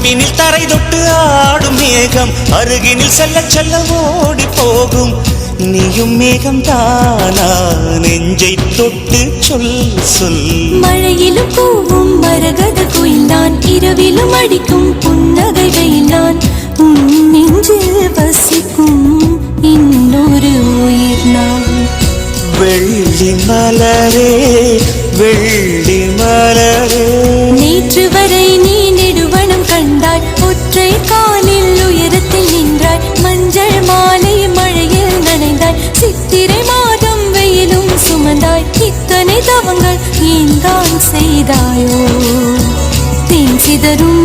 தொலைவினில் தரை தொட்டு ஆடும் மேகம் அருகினில் செல்ல செல்ல ஓடி போகும். நீயும் மேகம் தானா நெஞ்சை தொட்டு சொல் சொல். மழையிலும் கூவும் மரகத குயில் நான், இரவிலும் அடிக்கும் புன்னகை வெயில் நான். உன் நெஞ்சில் வசிக்கும் இன்னொரு உயிர் நான். வெள்ளி மலரே வெள்ளி மலரே, நேற்று வரை நீ நெடுவனம் கண்டாய், ஒற்றை காலில் உயரத்தில் நின்றாய். மஞ்சள் மாலை மழையில் நனைந்தாய், சித்திரை மாதம் வெயிலும் சுமந்தாய். இத்தனை தவங்கள் ஏன் தான் செய்தாயோ? தேன் சிதறும்